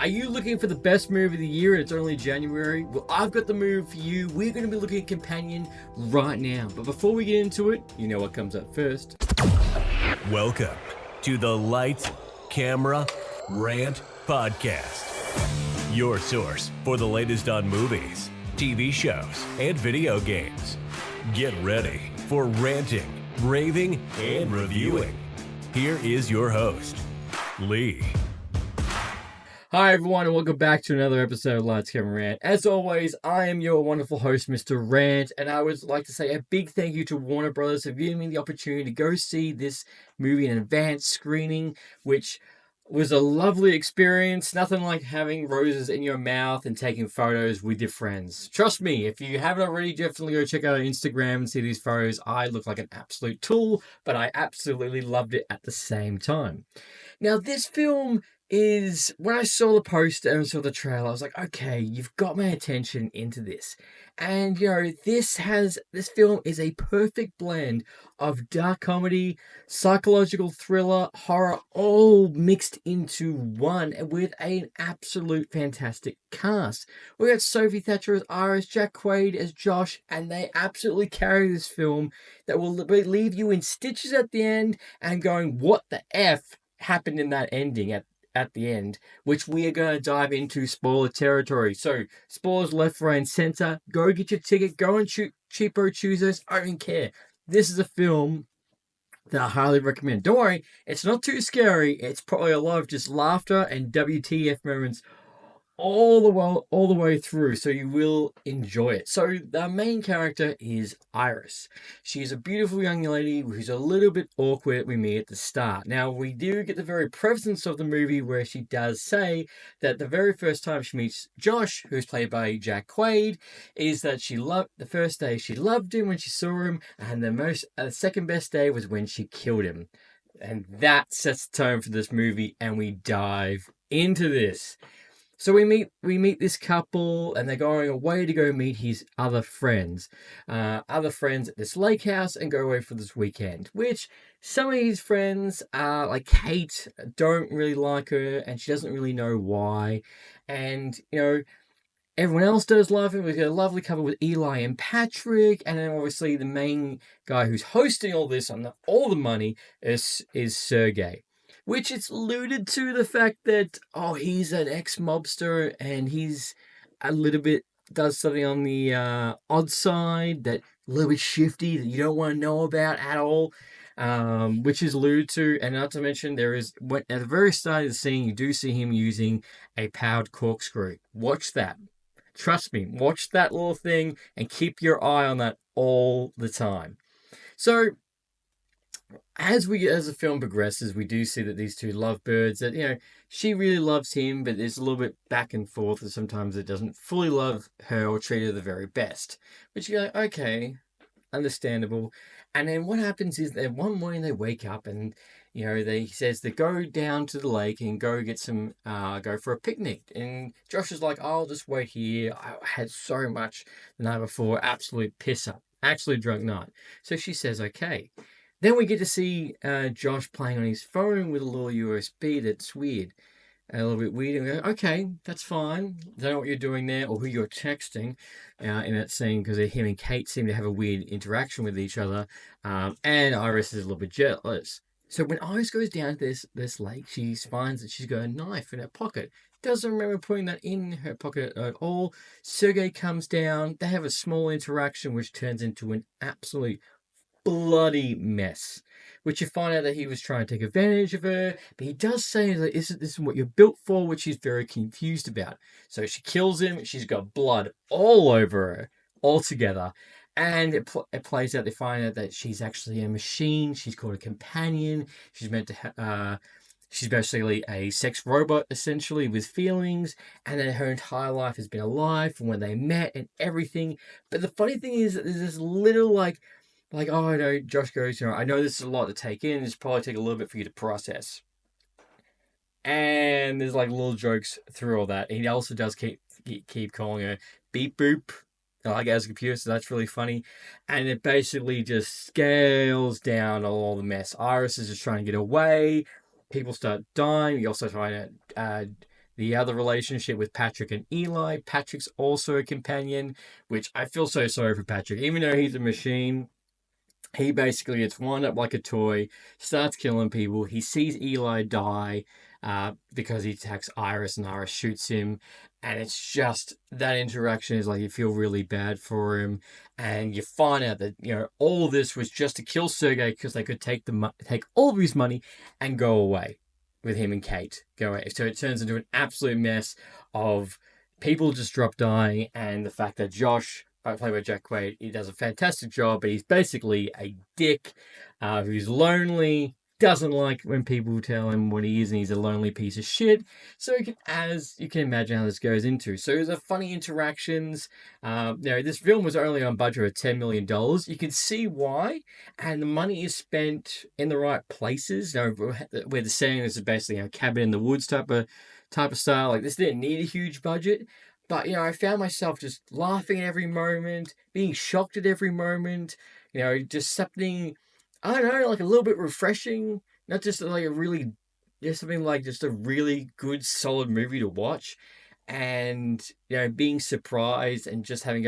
Are you looking for the best movie of the year and it's only January? Well, I've got the movie for you. We're going to be looking at Companion right now. But before we get into it, you know what comes up first. Welcome to the Lights, Camera, Rant Podcast. Your source for the latest on movies, TV shows, and video games. Get ready for ranting, raving, and reviewing. Here is your host, Lee. Hi everyone and welcome back to another episode of Lights, Camera, Rant. As always, I am your wonderful host, Mr. Rant, and I would like to say a big thank you to Warner Brothers for giving me the opportunity to go see this movie in an advanced screening, which was a lovely experience. Nothing like having roses in your mouth and taking photos with your friends. Trust me, if you haven't already, definitely go check out our Instagram and see these photos. I look like an absolute tool, but I absolutely loved it at the same time. Now, this film is, when I saw the poster and saw the trailer, I was like, okay, you've got my attention into this. And, this film is a perfect blend of dark comedy, psychological thriller, horror, all mixed into one with an absolute fantastic cast. We got Sophie Thatcher as Iris, Jack Quaid as Josh, and they absolutely carry this film that will leave you in stitches at the end and going, what the F happened in that ending at the end, which we are going to dive into spoiler territory. So, spoilers left, right, and center. Go get your ticket. Go and cheapo Tuesdays. I don't care. This is a film that I highly recommend. Don't worry, it's not too scary. It's probably a lot of just laughter and WTF moments all the way through, so you will enjoy it. So the main character is Iris. She's a beautiful young lady who's a little bit awkward we meet at the start. Now, we do get the very presence of the movie where she does say that the very first time she meets Josh, who's played by Jack Quaid, is that the first day she loved him when she saw him, and the second best day was when she killed him. And that sets the tone for this movie, and we dive into this. So we meet this couple, and they're going away to go meet his other friends at this lake house and go away for this weekend. Which some of his friends, like Kate, don't really like her, and she doesn't really know why. And everyone else does love him. We've got a lovely couple with Eli and Patrick, and then obviously the main guy who's hosting all this on all the money is Sergey. Which it's alluded to the fact that, he's an ex-mobster and he's a little bit, does something on the odd side, that a little bit shifty that you don't want to know about at all, which is alluded to. And not to mention, at the very start of the scene, you do see him using a powered corkscrew. Watch that. Trust me, watch that little thing and keep your eye on that all the time. So, as the film progresses, we do see that these two lovebirds, that, she really loves him, but there's a little bit back and forth, and sometimes it doesn't fully love her or treat her the very best. But you're like, okay, understandable. And then what happens is that one morning they wake up and, he says they go down to the lake and go for a picnic. And Josh is like, I'll just wait here. I had so much the night before, absolute piss up, actually drunk night. So she says, okay. Then we get to see Josh playing on his phone with a little USB that's weird. A little bit weird. And we go, okay, that's fine. I don't know what you're doing there or who you're texting in that scene, because him and Kate seem to have a weird interaction with each other. And Iris is a little bit jealous. So when Iris goes down to this lake, she finds that she's got a knife in her pocket. Doesn't remember putting that in her pocket at all. Sergey comes down. They have a small interaction which turns into an absolute bloody mess, which you find out that he was trying to take advantage of her, but he does say that this is what you're built for, which she's very confused about. So she kills him. She's got blood all over her altogether, and it plays out. They find out that she's actually a machine. She's called a companion. She's meant to she's basically a sex robot, essentially, with feelings, and then her entire life has been a lie from when they met and everything. But the funny thing is that there's this little I know, Josh goes, I know this is a lot to take in. It's probably take a little bit for you to process. And there's little jokes through all that. He also does keep calling her beep boop, as a computer, so that's really funny. And it basically just scales down all the mess. Iris is just trying to get away. People start dying. We also find out the other relationship with Patrick and Eli. Patrick's also a companion, which I feel so sorry for Patrick. Even though he's a machine, he basically gets wound up like a toy, starts killing people. He sees Eli die because he attacks Iris and Iris shoots him. And it's just that interaction is like you feel really bad for him. And you find out that, all this was just to kill Sergei because they could take all of his money and go away with him and Kate. Go away. So it turns into an absolute mess of people just drop dying, and the fact that Josh, played by Jack Quaid, he does a fantastic job, but he's basically a dick who's lonely, doesn't like when people tell him what he is, and he's a lonely piece of shit. So as you can imagine how this goes into. So there's a funny interactions. This film was only on budget of $10 million. You can see why, and the money is spent in the right places. Where the setting is basically cabin in the woods type of style. Like this didn't need a huge budget. But, I found myself just laughing at every moment, being shocked at every moment, just something, I don't know, like a little bit refreshing, not just like something like just a really good, solid movie to watch. And, being surprised and just having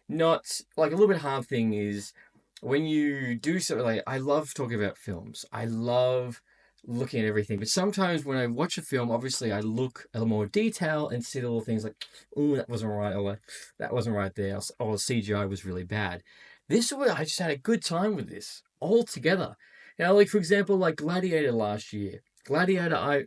not, like a little bit hard thing is when you do something like, I love talking about films. I love looking at everything. But sometimes when I watch a film, obviously I look at more detail and see the little things like, oh, that wasn't right, or that wasn't right there, or CGI was really bad. This one, I just had a good time with this all together. Like for example, like Gladiator last year. Gladiator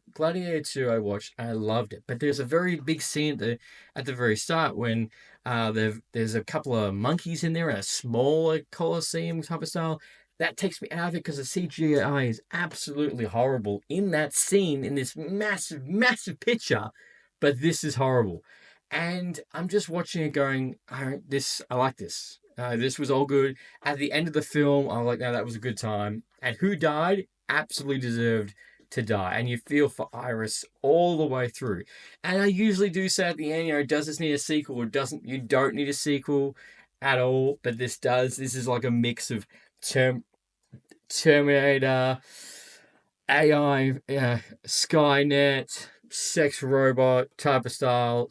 2 I watched, and I loved it. But there's a very big scene at the very start when there's a couple of monkeys in there in a smaller Colosseum type of style. That takes me out of it because the CGI is absolutely horrible in that scene, in this massive, massive picture. But this is horrible. And I'm just watching it going, I like this. This was all good. At the end of the film, I'm like, no, that was a good time. And who died? Absolutely deserved to die. And you feel for Iris all the way through. And I usually do say at the end, does this need a sequel or doesn't? You don't need a sequel at all. But this does. This is like a mix of Terminator, AI, Skynet, sex robot type of style,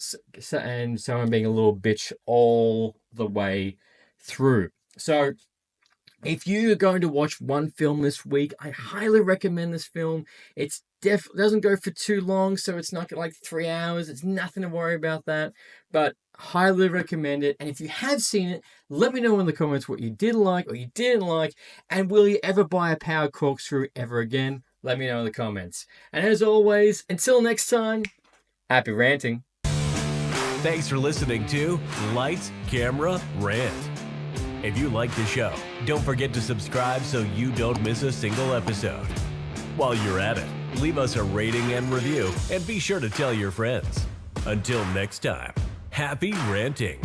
and someone being a little bitch all the way through. So if you're going to watch one film this week, I highly recommend this film. It's doesn't go for too long, so it's not like 3 hours. It's nothing to worry about that, but highly recommend it. And if you have seen it, let me know in the comments what you did like or you didn't like, and will you ever buy a power corkscrew ever again? Let me know in the comments. And as always, until next time, happy ranting. Thanks for listening to Lights, Camera, Rant. If you like the show, don't forget to subscribe so you don't miss a single episode. While you're at it, leave us a rating and review, and be sure to tell your friends. Until next time, happy ranting.